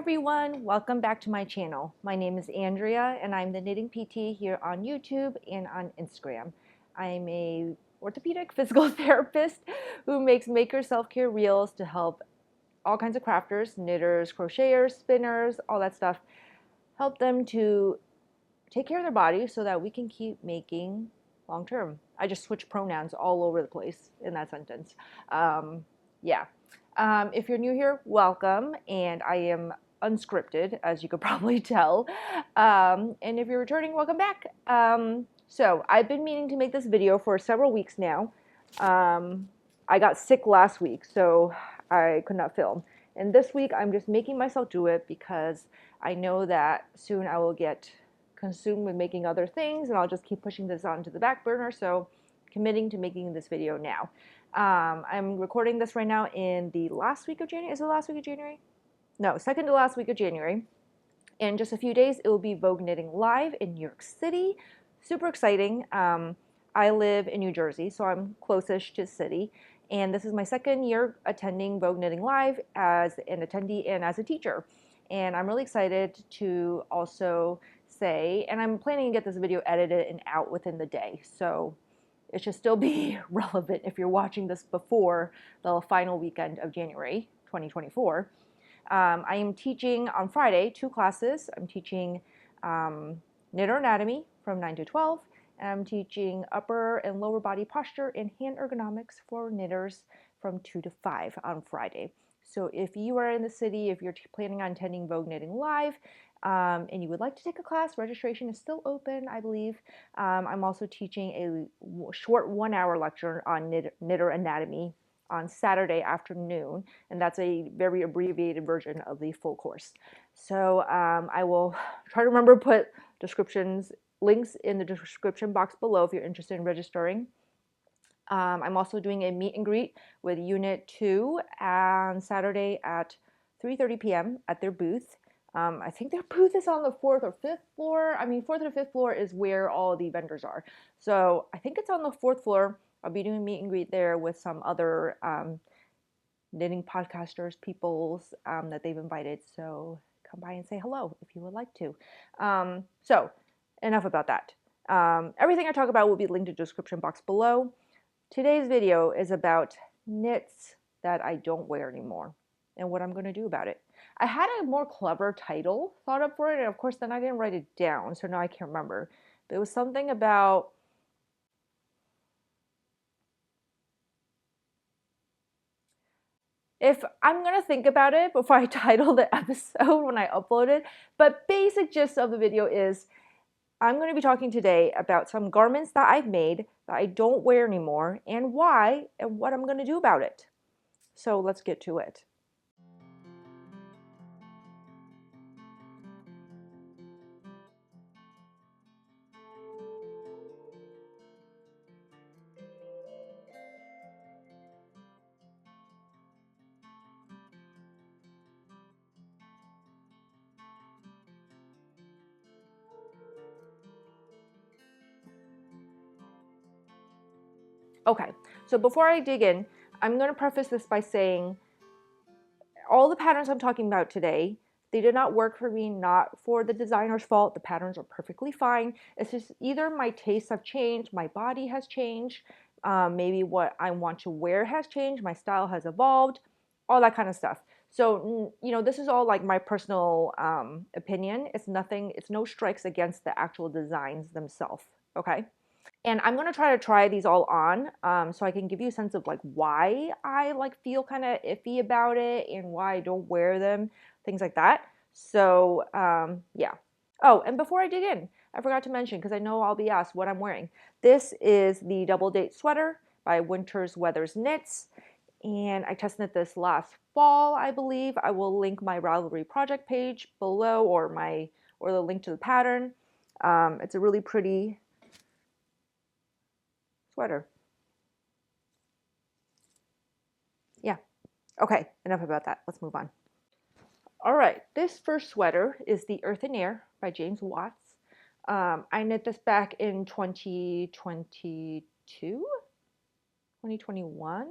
everyone, welcome back to my channel. My name is Andrea and I'm the Knitting PT here on YouTube and on Instagram. I'm a orthopedic physical therapist who makes maker self-care reels to help all kinds of crafters, knitters, crocheters, spinners, all that stuff, help them to take care of their body so that we can keep making long term. I just switch pronouns all over the place in that sentence. Yeah. If you're new here, welcome, and I am unscripted, as you could probably tell. And if you're returning, welcome back. So I've been meaning to make this video for several weeks now. I got sick last week, so I could not film. And this week, I'm just making myself do it because I know that soon I will get consumed with making other things, and I'll just keep pushing this onto the back burner. So committing to making this video now. I'm recording this right now in the last week of January. Is it the last week of January? No, second to last week of January. In just a few days, it will be Vogue Knitting Live in New York City. Super exciting. I live in New Jersey, so I'm closest to the city. And this is my second year attending Vogue Knitting Live as an attendee and as a teacher. And I'm really excited to also say, and I'm planning to get this video edited and out within the day. So it should still be relevant if you're watching this before the final weekend of January 2024. I am teaching on Friday 2 classes. I'm teaching Knitter Anatomy from 9 to 12, and I'm teaching upper and lower body posture and hand ergonomics for knitters from 2 to 5 on Friday. So if you are in the city, if you're planning on attending Vogue Knitting Live, and you would like to take a class, registration is still open, I believe. I'm also teaching a short 1-hour lecture on Knitter Anatomy on Saturday afternoon, and that's a very abbreviated version of the full course. So I will try to remember to put links in the description box below if you're interested in registering. I'm also doing a meet and greet with Unit 2 on Saturday at 3:30 p.m. at their booth. I think their booth is on the 4th or 5th floor. I mean, 4th or 5th floor is where all the vendors are. So I think it's on the 4th floor. I'll be doing meet and greet there with some other knitting podcasters, peoples that they've invited. So come by and say hello if you would like to. So enough about that. Everything I talk about will be linked in the description box below. Today's video is about knits that I don't wear anymore and what I'm going to do about it. I had a more clever title thought up for it, and of course then I didn't write it down, so now I can't remember. But it was something about if I'm going to think about it before I title the episode when I upload it. But basic gist of the video is I'm going to be talking today about some garments that I've made that I don't wear anymore and why and what I'm going to do about it. So let's get to it. Okay, so before I dig in, I'm going to preface this by saying all the patterns I'm talking about today, they did not work for me, not for the designer's fault. The patterns are perfectly fine. It's just either my tastes have changed, my body has changed, maybe what I want to wear has changed, my style has evolved, all that kind of stuff. So, you know, this is all like my personal opinion. It's nothing, it's no strikes against the actual designs themselves, okay? And I'm going to try these all on so I can give you a sense of like why I like feel kind of iffy about it and why I don't wear them, things like that. So yeah. Oh, and before I dig in, I forgot to mention, because I know I'll be asked what I'm wearing. This is the Double Date Sweater by Winter's Weathers Knits. And I test knit this last fall, I believe. I will link my Ravelry project page below or the link to the pattern. It's a really pretty sweater. Yeah. Okay, enough about that. Let's move on. All right, this first sweater is the Earth and Air by James Watts. I knit this back in 2022, 2021.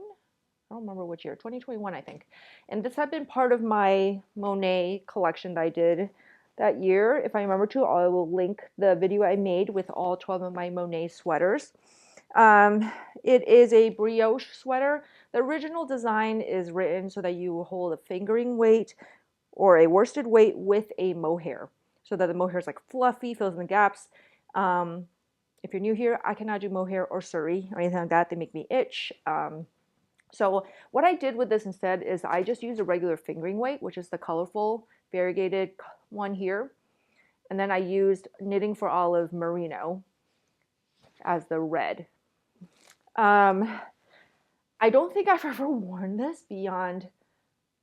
I don't remember which year, 2021, I think. And this had been part of my Monet collection that I did that year. If I remember to, I will link the video I made with all 12 of my Monet sweaters. It is a brioche sweater. The original design is written so that you hold a fingering weight or a worsted weight with a mohair, so that the mohair is like fluffy, fills in the gaps. If you're new here, I cannot do mohair or suri or anything like that. They make me itch. So what I did with this instead is I just used a regular fingering weight, which is the colorful variegated one here. And then I used Knitting for Olive Merino as the red. I don't think I've ever worn this beyond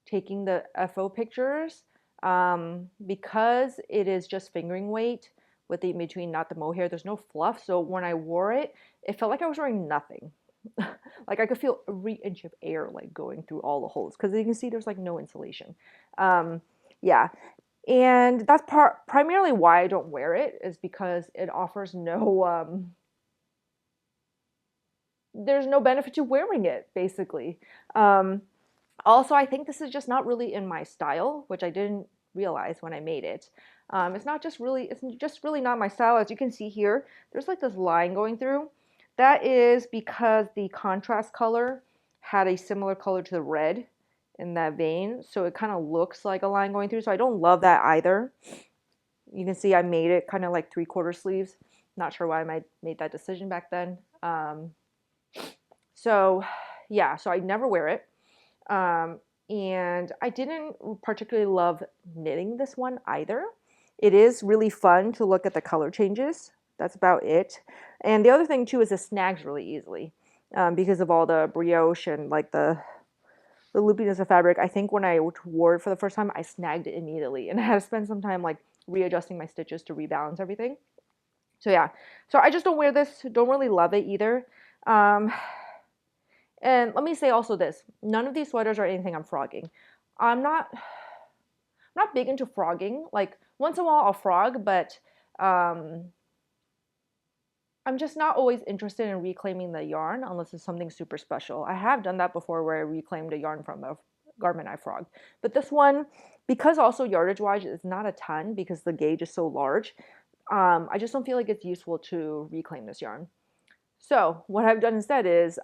taking the FO pictures, because it is just fingering weight with the in between, not the mohair. There's no fluff. So when I wore it, it felt like I was wearing nothing. Like I could feel every inch of air like going through all the holes, because you can see there's like no insulation. Yeah. And that's primarily why I don't wear it, is because it offers no, there's no benefit to wearing it, basically. Also, I think this is just not really in my style, which I didn't realize when I made it. It's just really not my style. As you can see here, there's like this line going through. That is because the contrast color had a similar color to the red in that vein, so it kind of looks like a line going through. So I don't love that either. You can see I made it kind of like 3/4 sleeves. Not sure why I made that decision back then. So yeah, so I never wear it. And I didn't particularly love knitting this one either. It is really fun to look at the color changes. That's about it. And the other thing too is it snags really easily, because of all the brioche and like the loopiness of fabric. I think when I wore it for the first time, I snagged it immediately, and I had to spend some time like readjusting my stitches to rebalance everything. So yeah, so I just don't wear this, don't really love it either. And let me say also this, none of these sweaters are anything I'm frogging. I'm not big into frogging. Like once in a while I'll frog, but I'm just not always interested in reclaiming the yarn unless it's something super special. I have done that before where I reclaimed a yarn from a garment I frogged. But this one, because also yardage wise it's not a ton because the gauge is so large, I just don't feel like it's useful to reclaim this yarn. So what I've done instead is,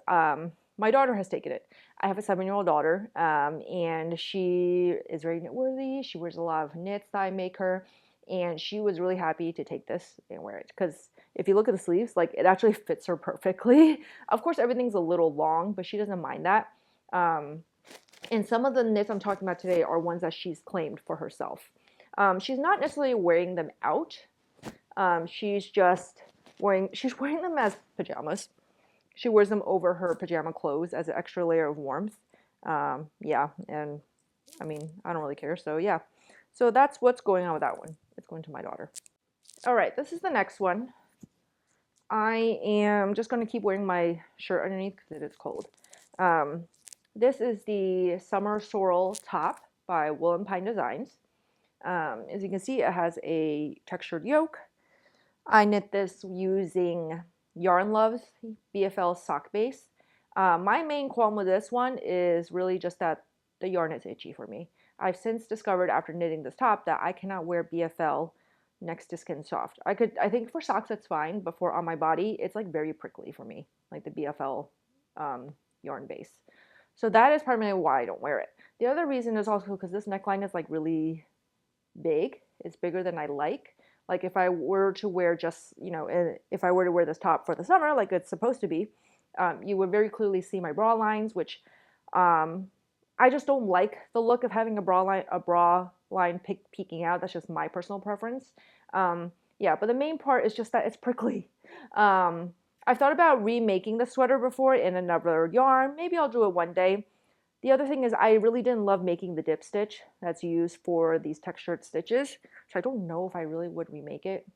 my daughter has taken it. I have a 7-year-old daughter, and she is very knit-worthy. She wears a lot of knits that I make her, and she was really happy to take this and wear it. Because if you look at the sleeves, like it actually fits her perfectly. Of course, everything's a little long, but she doesn't mind that. And some of the knits I'm talking about today are ones that she's claimed for herself. She's not necessarily wearing them out. She's wearing them as pajamas. She wears them over her pajama clothes as an extra layer of warmth. Yeah, and I mean, I don't really care, so yeah. So that's what's going on with that one. It's going to my daughter. All right, this is the next one. I am just going to keep wearing my shirt underneath because it is cold. This is the Summer Sorl top by Wool and Pine Designs. As you can see, it has a textured yoke. I knit this using Yarn Love's BFL sock base. My main qualm with this one is really just that the yarn is itchy for me. I've since discovered after knitting this top that I cannot wear BFL next to Skin Soft. I think for socks it's fine, but for on my body, it's like very prickly for me, like the BFL yarn base. So that is primarily why I don't wear it. The other reason is also because this neckline is like really big. It's bigger than I like. Like if I were to wear just, if I were to wear this top for the summer, like it's supposed to be, you would very clearly see my bra lines, which I just don't like the look of having a bra line peeking out. That's just my personal preference. Yeah, but the main part is just that it's prickly. I've thought about remaking the sweater before in another yarn. Maybe I'll do it one day. The other thing is I really didn't love making the dip stitch that's used for these textured stitches. So I don't know if I really would remake it.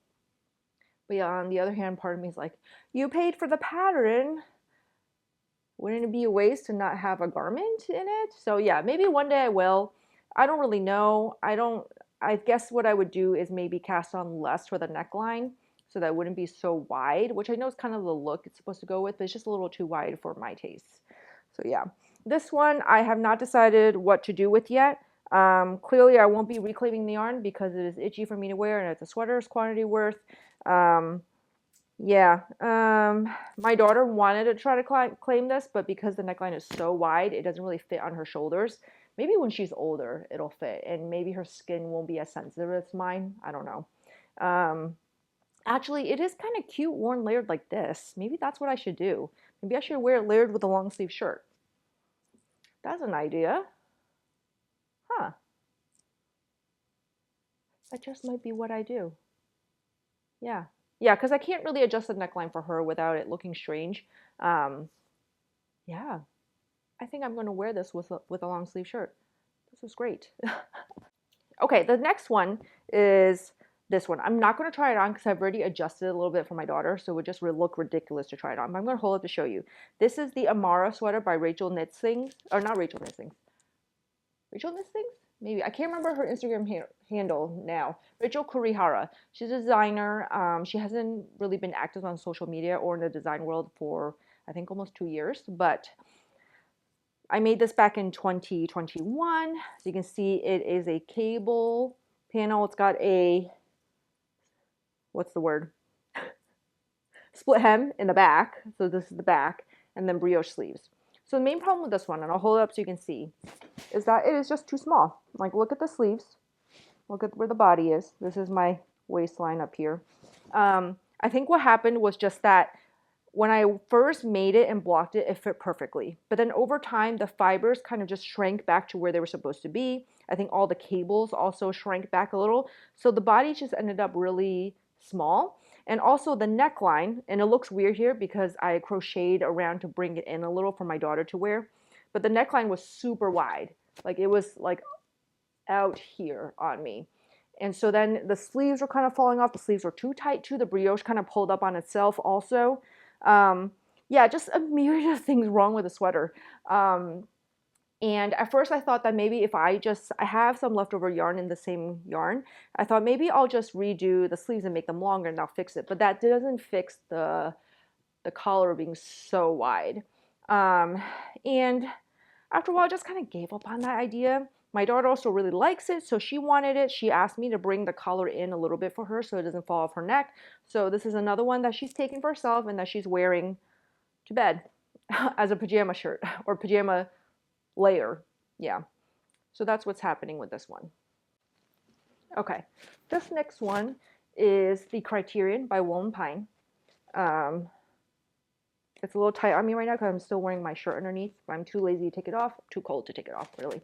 But yeah, on the other hand, part of me is like, you paid for the pattern. Wouldn't it be a waste to not have a garment in it? So yeah, maybe one day I will. I don't really know. I guess what I would do is maybe cast on less for the neckline so that it wouldn't be so wide, which I know is kind of the look it's supposed to go with, but it's just a little too wide for my taste. So yeah. This one I have not decided what to do with yet. Clearly I won't be reclaiming the yarn because it is itchy for me to wear and it's a sweater's quantity worth. Yeah, my daughter wanted to try to claim this, but because the neckline is so wide, it doesn't really fit on her shoulders. Maybe when she's older, it'll fit, and maybe her skin won't be as sensitive as mine. I don't know. Um, Actually, it is kind of cute worn layered like this. Maybe that's what I should do. Maybe I should wear it layered with a long sleeve shirt. That's an idea. Huh. That just might be what I do. Yeah. Yeah, because I can't really adjust the neckline for her without it looking strange. Um, yeah. I think I'm going to wear this with a long sleeve shirt. This is great. Okay, the next one is this one. I'm not going to try it on because I've already adjusted it a little bit for my daughter, so it would just look ridiculous to try it on. But I'm going to hold it to show you. This is the Amara Sweater by Rachel Knits Things, or not Rachel Knits Things. Rachel Knits Things? Maybe. I can't remember her Instagram handle now. Rachel Kurihara. She's a designer. She hasn't really been active on social media or in the design world for, I think, almost 2 years, but I made this back in 2021. So you can see it is a cable panel. It's got a, what's the word? Split hem in the back. So this is the back, and then brioche sleeves. So the main problem with this one, and I'll hold it up so you can see, is that it is just too small. Like, look at the sleeves. Look at where the body is. This is my waistline up here. I think what happened was just that when I first made it and blocked it, it fit perfectly. But then over time, the fibers kind of just shrank back to where they were supposed to be. I think all the cables also shrank back a little. So the body just ended up really small. And also the neckline, and it looks weird here because I crocheted around to bring it in a little for my daughter to wear. But the neckline was super wide. Like, it was like out here on me. And so then the sleeves were kind of falling off. The sleeves were too tight too. The brioche kind of pulled up on itself also. Yeah, just a myriad of things wrong with the sweater. And at first I thought that maybe if I have some leftover yarn in the same yarn, I thought maybe I'll just redo the sleeves and make them longer and that'll fix it. But that doesn't fix the collar being so wide. And after a while, I just kind of gave up on that idea. My daughter also really likes it, so she wanted it. She asked me to bring the collar in a little bit for her so it doesn't fall off her neck. So this is another one that she's taking for herself and that she's wearing to bed as a pajama shirt or pajama layer. Yeah. So that's what's happening with this one. Okay. This next one is the Criterion by Wool and Pine. It's a little tight on me right now because I'm still wearing my shirt underneath. But I'm too lazy to take it off. Too cold to take it off, really.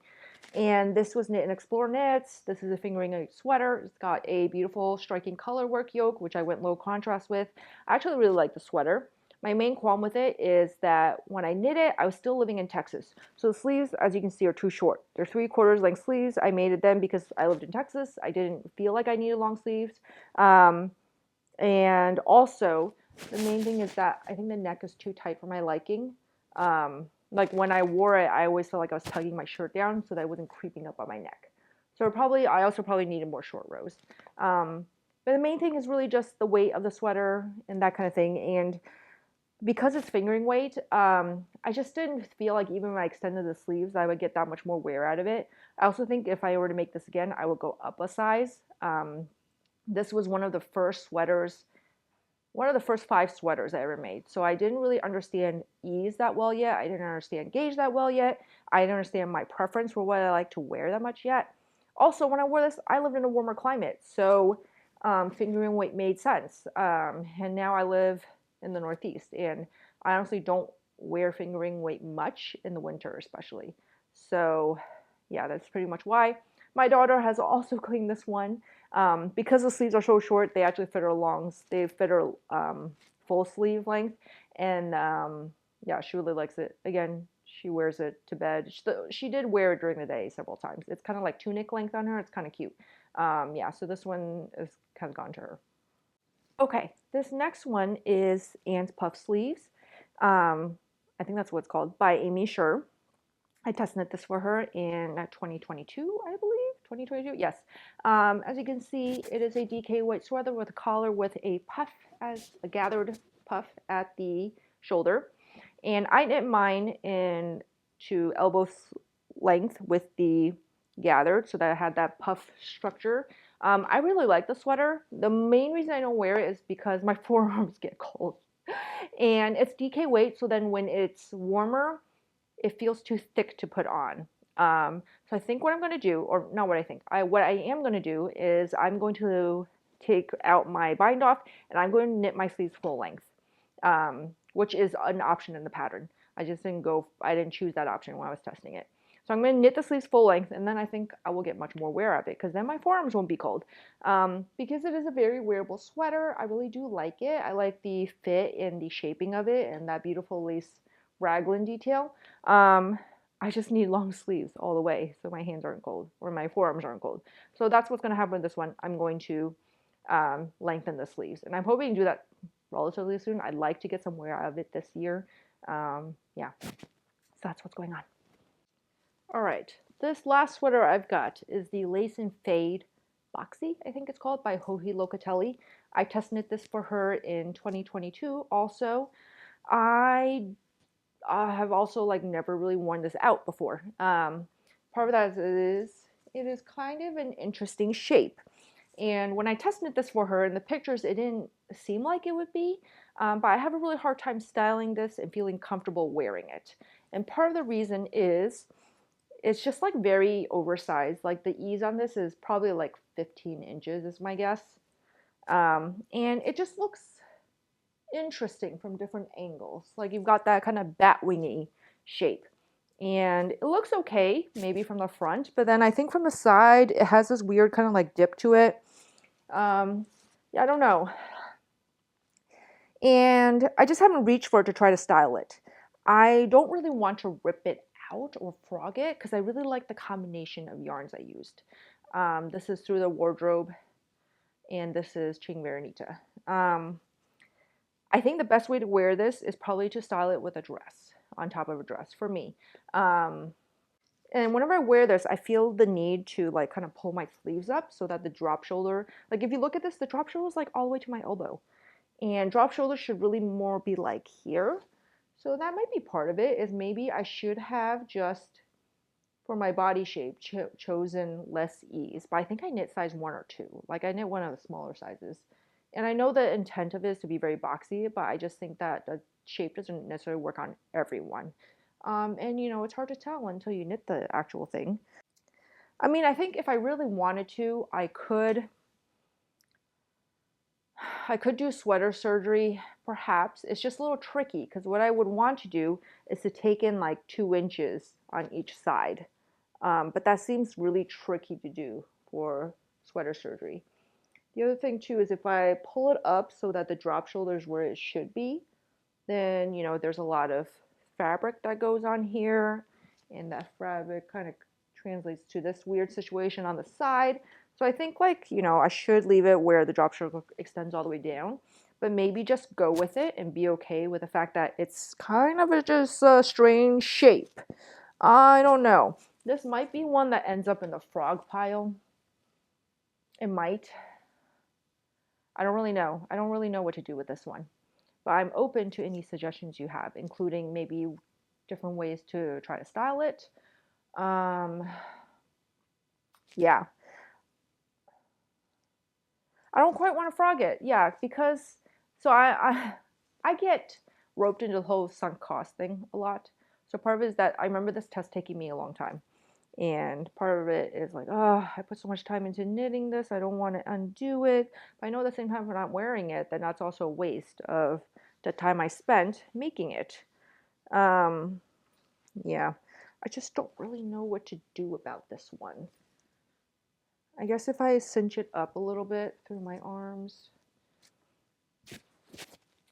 And this was knit in Explore Knits. This is a fingering weight sweater. It's got a beautiful striking color work yoke, which I went low contrast with. I actually really like the sweater. My main qualm with it is that when I knit it, I was still living in Texas. So the sleeves, as you can see, are too short. They're 3/4 length sleeves. I made it then because I lived in Texas. I didn't feel like I needed long sleeves. And also, the main thing is that I think the neck is too tight for my liking. Like when I wore it, I always felt like I was tugging my shirt down so that it wasn't creeping up on my neck. So I also probably needed more short rows. But the main thing is really just the weight of the sweater and that kind of thing. And because it's fingering weight, I just didn't feel like even when I extended the sleeves, I would get that much more wear out of it. I also think if I were to make this again, I would go up a size. This was one of the first 5 sweaters I ever made. So I didn't really understand ease that well yet. I didn't understand gauge that well yet. I didn't understand my preference for what I like to wear that much yet. Also, when I wore this, I lived in a warmer climate. So fingering weight made sense. And now I live in the Northeast. And I honestly don't wear fingering weight much in the winter especially. So yeah, that's pretty much why. My daughter has also cleaned this one. Because the sleeves are so short, they actually fit her they fit her full sleeve length. And yeah, she really likes it. Again, she wears it to bed. She did wear it during the day several times. It's kind of like tunic length on her. It's kind of cute. Yeah, so this one is kind of gone to her. Okay, this next one is Anne's Puff Sleeves. I think that's what it's called, by Amy Scher. I test knit this for her in 2022, I believe. 2022, yes. As you can see, it is a DK white sweater with a collar with a puff, as a gathered puff at the shoulder. And I knit mine in to elbow length with the gathered so that I had that puff structure. I really like the sweater. The main reason I don't wear it is because my forearms get cold. And it's DK weight, so then when it's warmer, it feels too thick to put on. So I think what I'm going to do, or not what I think, what I am going to do is I'm going to take out my bind off and I'm going to knit my sleeves full length, which is an option in the pattern. I didn't choose that option when I was testing it. So I'm going to knit the sleeves full length, and then I think I will get much more wear of it, because then my forearms won't be cold. Because it is a very wearable sweater, I really do like it. I like the fit and the shaping of it, and that beautiful lace raglan detail. I just need long sleeves all the way so my hands aren't cold, or my forearms aren't cold. So that's what's going to happen with this one. I'm going to lengthen the sleeves, and I'm hoping to do that relatively soon. I'd like to get some wear out of it this year. Yeah, so that's what's going on. All right, this last sweater I've got is the Lace and Fade Boxy, I think it's called, by Joji Locatelli. I test knit this for her in 2022 also. I have also like never really worn this out before. Part of that is it is kind of an interesting shape. And when I test knit this for her in the pictures, it didn't seem like it would be, but I have a really hard time styling this and feeling comfortable wearing it. And part of the reason is it's just like very oversized. Like the ease on this is probably like 15 inches is my guess. And it just looks interesting from different angles. Like you've got that kind of bat wingy shape. And it looks okay, maybe from the front, but then I think from the side, it has this weird kind of like dip to it. Yeah, I don't know. And I just haven't reached for it to try to style it. I don't really want to rip it out or frog it because I really like the combination of yarns I used. This is Through the Wardrobe, and this is Ching Veronita. I think the best way to wear this is probably to style it with a dress, on top of a dress for me. And whenever I wear this, I feel the need to like kind of pull my sleeves up so that the drop shoulder, like if you look at this, the drop shoulder is like all the way to my elbow. And drop shoulder should really more be like here. So that might be part of it, is maybe I should have just, for my body shape, chosen less ease. But I think I knit size 1 or 2. Like I knit one of the smaller sizes. And I know the intent of it is to be very boxy, but I just think that the shape doesn't necessarily work on everyone. And you know, it's hard to tell until you knit the actual thing. I mean, I think if I really wanted to, I could do sweater surgery, perhaps. It's just a little tricky because what I would want to do is to take in like 2 inches on each side. But that seems really tricky to do for sweater surgery. The other thing too is if I pull it up so that the drop shoulder is where it should be, then, you know, there's a lot of fabric that goes on here, and that fabric kind of translates to this weird situation on the side. So I think, like, you know, I should leave it where the drop shoulder extends all the way down, but maybe just go with it and be okay with the fact that it's kind of just a strange shape. I don't know. This might be one that ends up in the frog pile. It might. I don't really know. I don't really know what to do with this one. But I'm open to any suggestions you have, including maybe different ways to try to style it. Yeah. I don't quite want to frog it. Yeah, because so I get roped into the whole sunk cost thing a lot. So part of it is that I remember this test taking me a long time. And part of it is like, oh, I put so much time into knitting this, I don't want to undo it. But I know at the same time if I'm not wearing it, then that's also a waste of the time I spent making it. Yeah, I just don't really know what to do about this one. I guess if I cinch it up a little bit through my arms,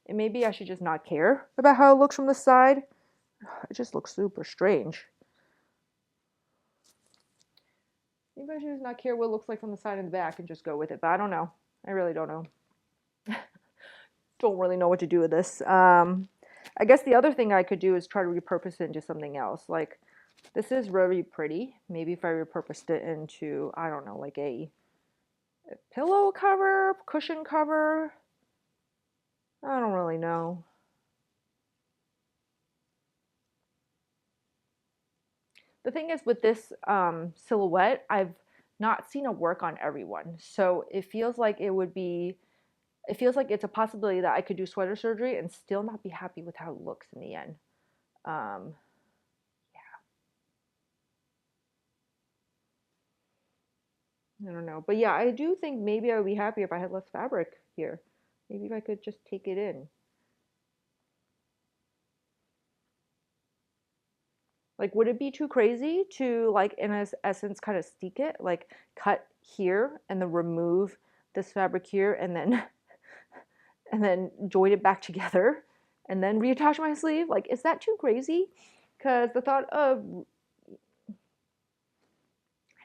and maybe I should just not care about how it looks from the side. It just looks super strange. Maybe I should just not care what it looks like from the side and the back and just go with it, but I don't know. I really don't know. Don't really know what to do with this. I guess the other thing I could do is try to repurpose it into something else. Like, this is really pretty. Maybe if I repurposed it into, I don't know, like a pillow cover, cushion cover. I don't really know. the thing is with this silhouette, I've not seen it work on everyone. So it feels like it feels like it's a possibility that I could do sweater surgery and still not be happy with how it looks in the end. Um, I don't know. But yeah, I do think maybe I would be happy if I had less fabric here. Maybe if I could just take it in. Like, would it be too crazy to, like, in essence, kind of steek it? Like, cut here and then remove this fabric here and then and then join it back together and then reattach my sleeve? Like, is that too crazy? Because the thought of, I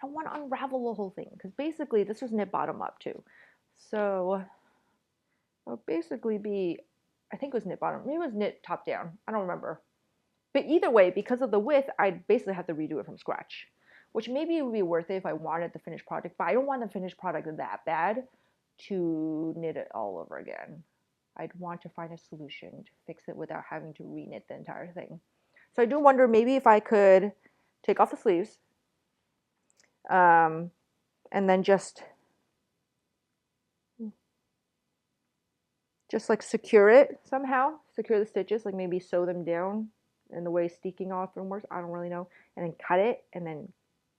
don't want to unravel the whole thing. Because basically, this was knit bottom up too. So it'll basically be, I think it was knit bottom. Maybe it was knit top down. I don't remember. But either way, because of the width, I'd basically have to redo it from scratch, which maybe it would be worth it if I wanted the finished product, but I don't want the finished product that bad to knit it all over again. I'd want to find a solution to fix it without having to re-knit the entire thing. So I do wonder maybe if I could take off the sleeves and then just like secure it somehow, secure the stitches, like maybe sew them down in the way steeking often works. I don't really know. And then cut it and then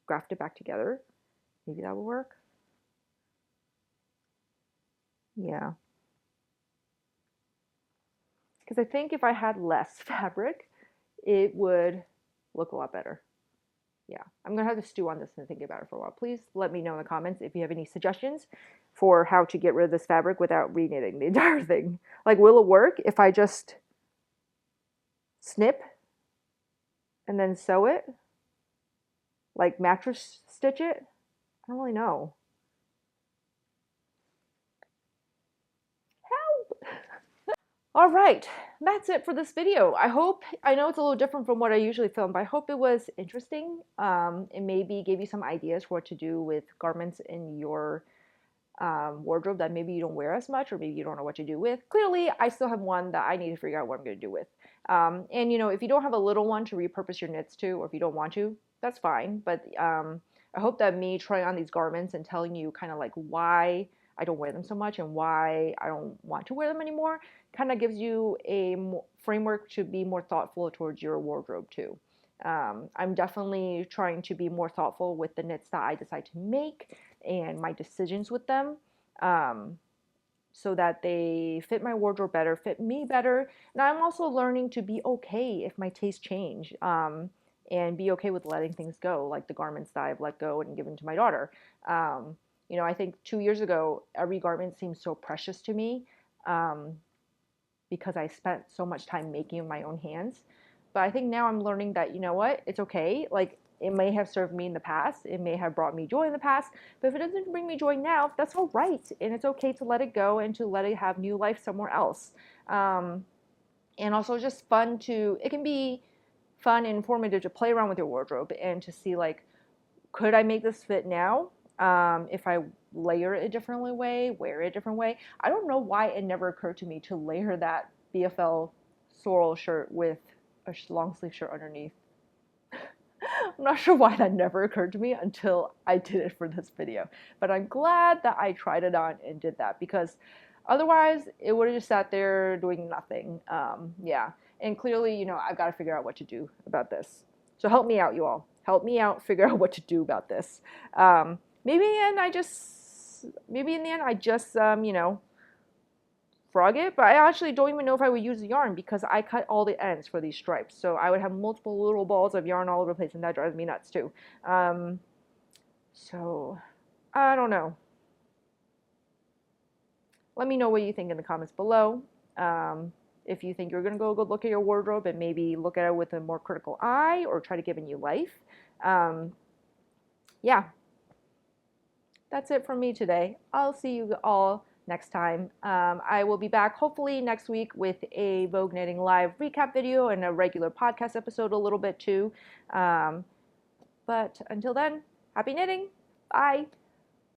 graft it back together. Maybe that will work. Yeah. Because I think if I had less fabric, it would look a lot better. Yeah, I'm going to have to stew on this and think about it for a while. Please let me know in the comments if you have any suggestions for how to get rid of this fabric without re-knitting the entire thing. Like, will it work if I just snip and then sew it? Like mattress stitch it? I don't really know. Help! All right, that's it for this video. I know it's a little different from what I usually film, but I hope it was interesting. It maybe gave you some ideas for what to do with garments in your wardrobe that maybe you don't wear as much or maybe you don't know what to do with. Clearly, I still have one that I need to figure out what I'm going to do with. And you know, if you don't have a little one to repurpose your knits to, or if you don't want to, that's fine. But I hope that me trying on these garments and telling you kind of like why I don't wear them so much and why I don't want to wear them anymore kind of gives you a framework to be more thoughtful towards your wardrobe too. I'm definitely trying to be more thoughtful with the knits that I decide to make and my decisions with them, so that they fit my wardrobe better, fit me better. And I'm also learning to be okay if my tastes change, and be okay with letting things go, like the garments that I've let go and given to my daughter. You know, I think 2 years ago, every garment seemed so precious to me, because I spent so much time making it with my own hands. But I think now I'm learning that, you know what, it's okay. Like, it may have served me in the past, it may have brought me joy in the past, but if it doesn't bring me joy now, that's all right. And it's okay to let it go and to let it have new life somewhere else. And also just fun to, it can be fun and informative to play around with your wardrobe and to see, like, could I make this fit now? If I layer it a different way, wear it a different way. I don't know why it never occurred to me to layer that BFL Sorl shirt with a long sleeve shirt underneath. I'm not sure why that never occurred to me until I did it for this video. But I'm glad that I tried it on and did that, because otherwise it would have just sat there doing nothing. Yeah. And clearly, you know, I've got to figure out what to do about this. So help me out, you all. Help me out, figure out what to do about this. Maybe in the end I just, you know, frog it, but I actually don't even know if I would use the yarn because I cut all the ends for these stripes. So I would have multiple little balls of yarn all over the place, and that drives me nuts too. So I don't know. Let me know what you think in the comments below. If you think you're going to go look at your wardrobe and maybe look at it with a more critical eye or try to give it new life. Yeah. That's it from me today. I'll see you all next time. I will be back hopefully next week with a Vogue Knitting Live recap video and a regular podcast episode a little bit too. But until then, happy knitting. Bye.